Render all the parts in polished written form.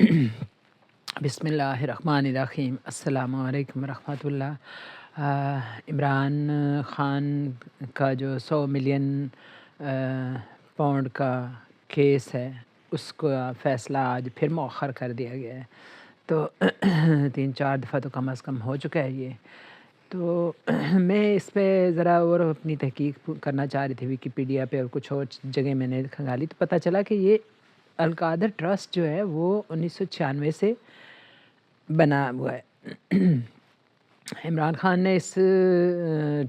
بسم اللہ الرحمن الرحیم۔ السلام علیکم ورحمۃ اللہ۔ عمران خان کا جو 100 ملین پاؤنڈ کا کیس ہے، اس کا فیصلہ آج پھر مؤخر کر دیا گیا ہے۔ تو 3-4 دفعہ تو کم از کم ہو چکا ہے یہ۔ تو میں اس پہ ذرا اور اپنی تحقیق کرنا چاہ رہی تھی ویکیپیڈیا پہ اور کچھ اور جگہ میں نے کھنگالی، تو پتہ چلا کہ یہ القادر ٹرسٹ جو ہے وہ 1996 سے بنا ہوا ہے۔ عمران خان نے اس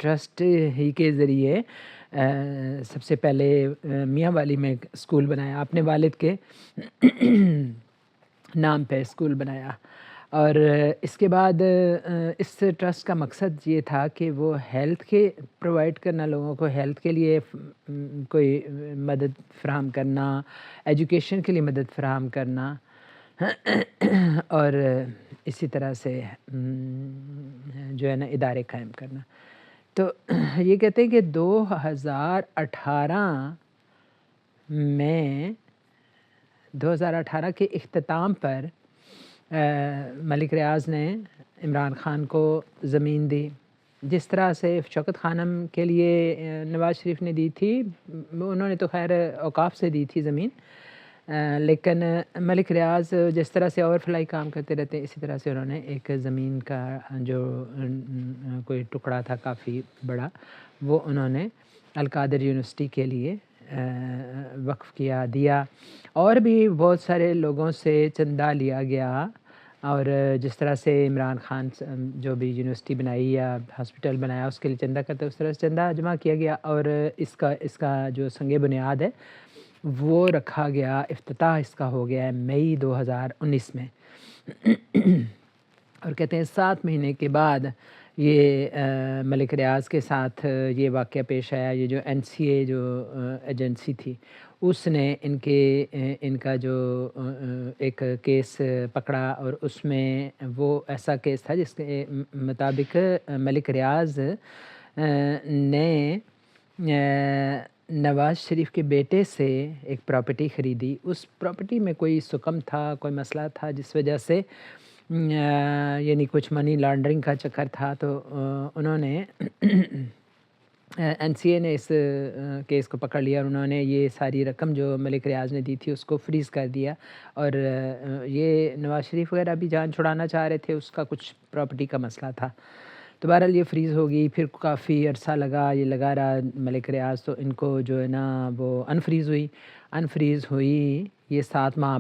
ٹرسٹ ہی کے ذریعے سب سے پہلے میاں والی میں اسکول بنایا، اپنے والد کے نام پہ اسکول بنایا، اور اس کے بعد اس ٹرسٹ کا مقصد یہ تھا کہ وہ ہیلتھ کے پرووائڈ کرنا، لوگوں کو ہیلتھ کے لیے کوئی مدد فراہم کرنا، ایجوکیشن کے لیے مدد فراہم کرنا، اور اسی طرح سے جو ہے نا ادارے قائم کرنا۔ تو یہ کہتے ہیں کہ 2018 کے اختتام پر ملک ریاض نے عمران خان کو زمین دی، جس طرح سے شوکت خانم کے لیے نواز شریف نے دی تھی۔ انہوں نے تو خیر اوقاف سے دی تھی زمین، لیکن ملک ریاض جس طرح سے اوور فلائی کام کرتے رہتے ہیں، اسی طرح سے انہوں نے ایک زمین کا جو کوئی ٹکڑا تھا کافی بڑا، وہ انہوں نے القادر یونیورسٹی کے لیے وقف دیا، اور بھی بہت سارے لوگوں سے چندہ لیا گیا، اور جس طرح سے عمران خان جو بھی یونیورسٹی بنائی یا ہاسپٹل بنایا اس کے لیے چندہ کرتے، اس طرح سے چندہ جمع کیا گیا، اور اس کا جو سنگ بنیاد ہے وہ رکھا گیا۔ افتتاح اس کا ہو گیا ہے مئی 2019 میں، اور کہتے ہیں 7 مہینے کے بعد یہ ملک ریاض کے ساتھ یہ واقعہ پیش آیا۔ یہ جو NCA جو ایجنسی تھی، اس نے ان کا جو ایک کیس پکڑا، اور اس میں وہ ایسا کیس تھا جس کے مطابق ملک ریاض نے نواز شریف کے بیٹے سے ایک پراپرٹی خریدی۔ اس پراپرٹی میں کوئی سکم تھا، کوئی مسئلہ تھا، جس وجہ سے یعنی کچھ منی لانڈرنگ کا چکر تھا، تو انہوں نے NCA نے اس کیس کو پکڑ لیا، اور انہوں نے یہ ساری رقم جو ملک ریاض نے دی تھی اس کو فریز کر دیا، اور یہ نواز شریف وغیرہ بھی جان چھڑانا چاہ رہے تھے، اس کا کچھ پراپرٹی کا مسئلہ تھا، تو بہرحال یہ فریز ہو گئی۔ پھر کافی عرصہ یہ لگا رہا ملک ریاض، تو ان کو جو ہے نا وہ انفریز ہوئی یہ 7 ماہ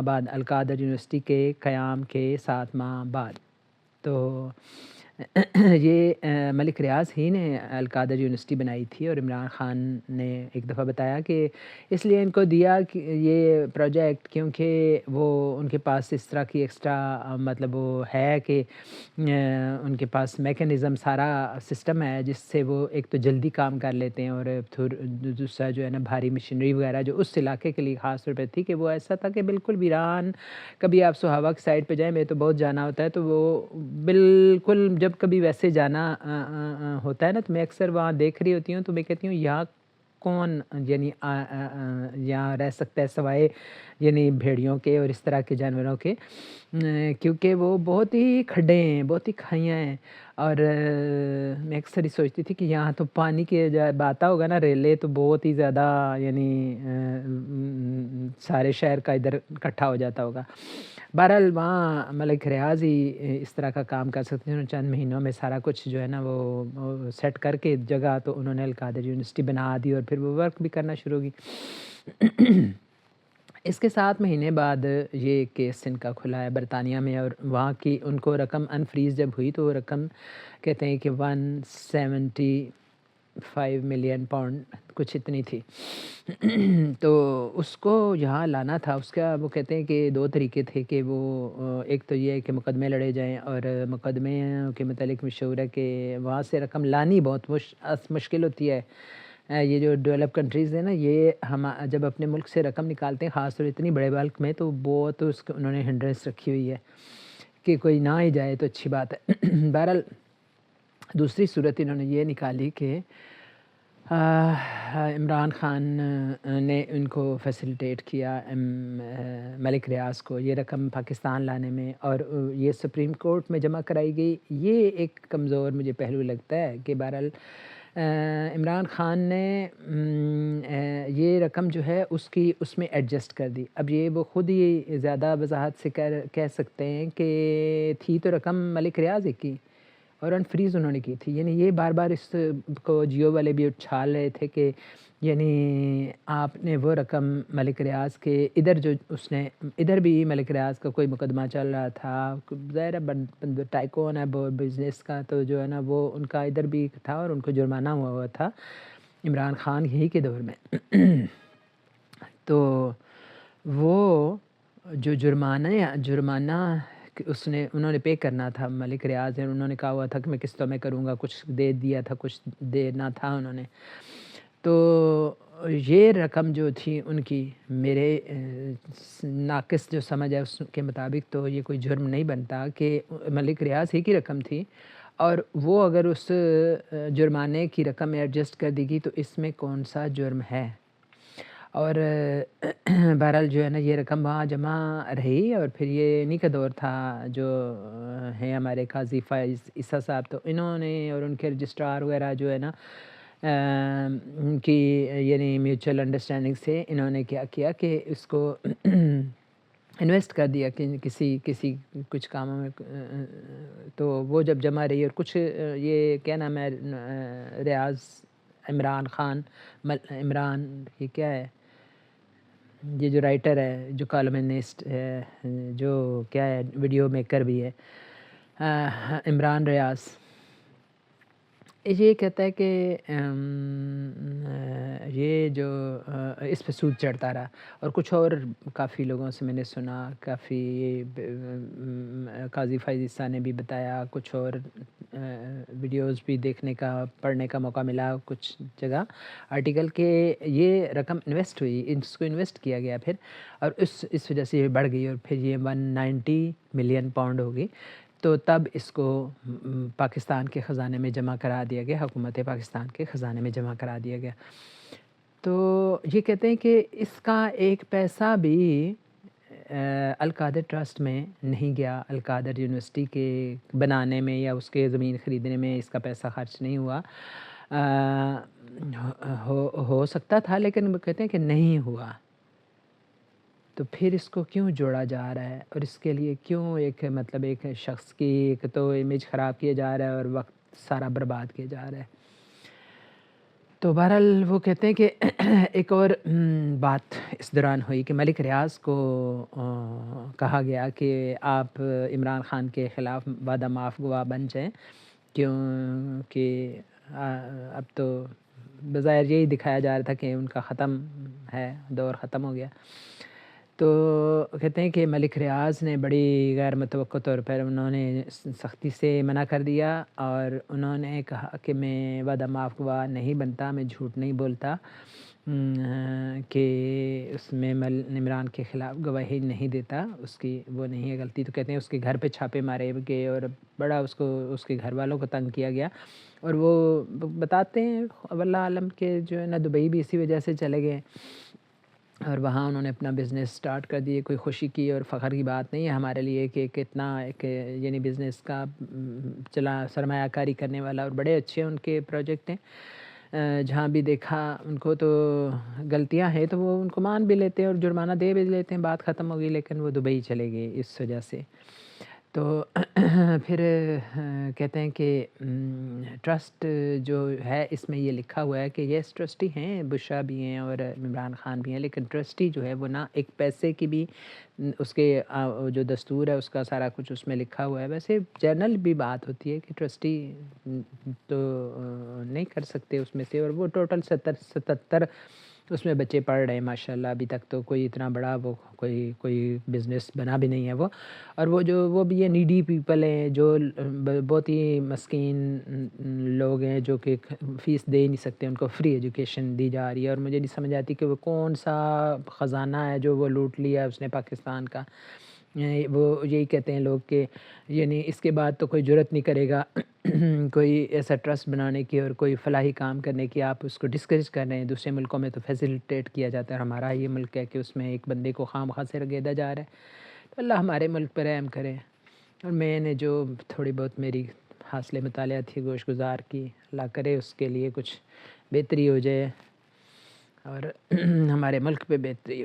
بعد القادر یونیورسٹی کے قیام کے 7 ماہ بعد۔ تو یہ ملک ریاض ہی نے القادر یونیورسٹی بنائی تھی، اور عمران خان نے ایک دفعہ بتایا کہ اس لیے ان کو دیا کہ یہ پروجیکٹ، کیونکہ وہ ان کے پاس اس طرح کی ایکسٹرا مطلب وہ ہے کہ ان کے پاس میکانزم سارا سسٹم ہے، جس سے وہ ایک تو جلدی کام کر لیتے ہیں، اور دوسرا جو ہے نا بھاری مشینری وغیرہ جو اس علاقے کے لیے خاص طور پہ تھی، کہ وہ ایسا تھا کہ بالکل ویران۔ کبھی آپ سہاوا کی سائڈ پہ جائیں، میں تو بہت جانا ہوتا ہے، تو وہ بالکل جب کبھی ویسے جانا ہوتا ہے نا، تو میں اکثر وہاں دیکھ رہی ہوتی ہوں، تو میں کہتی ہوں یہاں کون یعنی یہاں رہ سکتا ہے سوائے یعنی بھیڑیوں کے اور اس طرح کے جانوروں کے، کیونکہ وہ بہت ہی کھڈے ہیں، بہت ہی کھائیاں ہیں، اور میں اکثر ہی سوچتی تھی کہ یہاں تو پانی کے جب آتا ہوگا نا ریلے، تو بہت ہی زیادہ یعنی سارے شہر کا ادھر اکٹھا ہو جاتا ہوگا۔ بہرحال وہاں ملک ریاض ہی اس طرح کا کام کر سکتے ہیں، چند مہینوں میں سارا کچھ جو ہے نا وہ سیٹ کر کے جگہ، تو انہوں نے القادر یونیورسٹی بنا دی، اور پھر وہ ورک بھی کرنا شروع کی۔ اس کے 7 مہینے بعد یہ کیس ان کا کھلا ہے برطانیہ میں، اور وہاں کی ان کو رقم انفریز جب ہوئی، تو وہ رقم کہتے ہیں کہ 175 ملین پاؤنڈ کچھ اتنی تھی۔ تو اس کو یہاں لانا تھا، اس کا وہ کہتے ہیں کہ 2 طریقے تھے، کہ وہ ایک تو یہ ہے کہ مقدمے لڑے جائیں، اور مقدمے کے متعلق مشہور ہے کہ وہاں سے رقم لانی بہت مشکل ہوتی ہے۔ یہ جو ڈیولپ کنٹریز ہیں نا، یہ ہم جب اپنے ملک سے رقم نکالتے ہیں، خاص طور اتنی بڑے بلک میں، تو بہت انہوں نے ہنڈرنس رکھی ہوئی ہے کہ کوئی نہ ہی جائے تو اچھی بات ہے۔ بہرحال دوسری صورت انہوں نے یہ نکالی کہ عمران خان نے ان کو فیسیلیٹیٹ کیا ملک ریاض کو یہ رقم پاکستان لانے میں، اور یہ سپریم کورٹ میں جمع کرائی گئی۔ یہ ایک کمزور مجھے پہلو لگتا ہے کہ بہرحال عمران خان نے یہ رقم جو ہے اس میں ایڈجسٹ کر دی۔ اب یہ وہ خود ہی زیادہ وضاحت سے کہہ سکتے ہیں کہ تھی تو رقم ملک ریاض کی، اور انفریز انہوں نے کی تھی۔ یعنی یہ بار بار اس کو جیو والے بھی اچھال رہے تھے کہ یعنی آپ نے وہ رقم ملک ریاض کے ادھر بھی ملک ریاض کا کوئی مقدمہ چل رہا تھا، ظاہر ہے ٹائکون ہے بزنس کا، تو جو ہے نا وہ ان کا ادھر بھی تھا اور ان کو جرمانہ ہوا تھا عمران خان ہی کے دور میں۔ تو وہ جو جرمانہ انہوں نے پے کرنا تھا ملک ریاض نے، انہوں نے کہا ہوا تھا کہ میں قسطوں میں کروں گا، کچھ دے دیا تھا، کچھ دینا تھا انہوں نے۔ تو یہ رقم جو تھی ان کی، میرے ناقص جو سمجھ ہے اس کے مطابق تو یہ کوئی جرم نہیں بنتا کہ ملک ریاض ہی کی رقم تھی، اور وہ اگر اس جرمانے کی رقم ایڈجسٹ کر دی گئی تو اس میں کون سا جرم ہے؟ اور بہرحال جو ہے نا یہ رقم وہاں جمع رہی، اور پھر یہ انہی کا دور تھا جو ہیں ہمارے قاضی فائز عیسیٰ صاحب، تو انہوں نے اور ان کے رجسٹرار وغیرہ جو ہے نا کی یعنی میوچل انڈرسٹینڈنگ سے انہوں نے کیا کیا کہ اس کو انویسٹ کر دیا کہ کسی کچھ کاموں میں، تو وہ جب جمع رہی اور کچھ یہ کیا نام ہے ریاض عمران خان عمران یہ کیا ہے، یہ جو رائٹر ہے، جو کالمنسٹ ہے، جو کیا ہے ویڈیو میکر بھی ہے، عمران ریاض، یہ کہتا ہے کہ یہ جو اس پہ سود چڑھتا رہا، اور کچھ اور کافی لوگوں سے میں نے سنا، کافی قاضی فائز عیسیٰ نے بھی بتایا، کچھ اور ویڈیوز بھی دیکھنے کا پڑھنے کا موقع ملا کچھ جگہ آرٹیکل، کہ یہ رقم انویسٹ ہوئی، اس کو انویسٹ کیا گیا پھر، اور اس وجہ سے یہ بڑھ گئی، اور پھر یہ 190 ملین پاؤنڈ ہوگی، تو تب اس کو پاکستان کے خزانے میں جمع کرا دیا گیا، حکومت پاکستان کے خزانے میں جمع کرا دیا گیا۔ تو یہ کہتے ہیں کہ اس کا ایک پیسہ بھی القادر ٹرسٹ میں نہیں گیا، القادر یونیورسٹی کے بنانے میں یا اس کے زمین خریدنے میں اس کا پیسہ خرچ نہیں ہوا، ہو سکتا تھا لیکن وہ کہتے ہیں کہ نہیں ہوا۔ تو پھر اس کو کیوں جوڑا جا رہا ہے، اور اس کے لیے کیوں ایک شخص کی ایک تو امیج خراب کیا جا رہا ہے اور وقت سارا برباد کیا جا رہا ہے؟ تو بہرحال وہ کہتے ہیں کہ ایک اور بات اس دوران ہوئی کہ ملک ریاض کو کہا گیا کہ آپ عمران خان کے خلاف وعدہ معاف گواہ بن جائیں، کیونکہ اب تو بظاہر یہی دکھایا جا رہا تھا کہ ان کا ختم ہے، دور ختم ہو گیا۔ تو کہتے ہیں کہ ملک ریاض نے بڑی غیر متوقع طور پر انہوں نے سختی سے منع کر دیا، اور انہوں نے کہا کہ میں وعدہ معاف گواہ نہیں بنتا، میں جھوٹ نہیں بولتا، کہ اس میں عمران کے خلاف گواہی نہیں دیتا، اس کی وہ نہیں ہے غلطی۔ تو کہتے ہیں اس کے گھر پہ چھاپے مارے گئے اور بڑا اس کے گھر والوں کو تنگ کیا گیا، اور وہ بتاتے ہیں واللہ عالم کہ جو ہے نا دبئی بھی اسی وجہ سے چلے گئے، اور وہاں انہوں نے اپنا بزنس سٹارٹ کر دیے۔ کوئی خوشی کی اور فخر کی بات نہیں ہے ہمارے لیے کہ کتنا ایک یعنی بزنس کا سرمایہ کاری کرنے والا، اور بڑے اچھے ان کے پروجیکٹ ہیں، جہاں بھی دیکھا ان کو تو غلطیاں ہیں تو وہ ان کو مان بھی لیتے ہیں اور جرمانہ دے بھی لیتے ہیں، بات ختم ہوگی، لیکن وہ دبئی چلے گئے اس وجہ سے۔ تو پھر کہتے ہیں کہ ٹرسٹ جو ہے اس میں یہ لکھا ہوا ہے کہ یس ٹرسٹی ہیں، بشرا بھی ہیں اور عمران خان بھی ہیں، لیکن ٹرسٹی جو ہے وہ نہ ایک پیسے کی بھی اس کے جو دستور ہے اس کا سارا کچھ اس میں لکھا ہوا ہے۔ ویسے جنرل بھی بات ہوتی ہے کہ ٹرسٹی تو نہیں کر سکتے اس میں سے، اور وہ ٹوٹل 77 اس میں بچے پڑھ رہے ہیں ماشاءاللہ، ابھی تک تو کوئی اتنا بڑا وہ کوئی بزنس بنا بھی نہیں ہے وہ، اور وہ بھی یہ نیڈی پیپل ہیں جو بہت ہی مسکین لوگ ہیں جو کہ فیس دے نہیں سکتے، ان کو فری ایجوکیشن دی جا رہی ہے، اور مجھے نہیں سمجھ آتی کہ وہ کون سا خزانہ ہے جو وہ لوٹ لیا اس نے پاکستان کا، وہ یہی کہتے ہیں لوگ کہ یعنی اس کے بعد تو کوئی جرت نہیں کرے گا کوئی ایسا ٹرسٹ بنانے کی اور کوئی فلاحی کام کرنے کی، آپ اس کو ڈسکریج کر رہے ہیں۔ دوسرے ملکوں میں تو فیسیلیٹیٹ کیا جاتا ہے، ہمارا یہ ملک ہے کہ اس میں ایک بندے کو خواہ مخواہ سے رگیدا جا رہا ہے۔ تو اللہ ہمارے ملک پر رحم کرے، اور میں نے جو تھوڑی بہت میری حاصل مطالعہ تھی گوش گزار کی، اللہ کرے اس کے لیے کچھ بہتری ہو جائے اور ہمارے ملک پہ بہتری ہو۔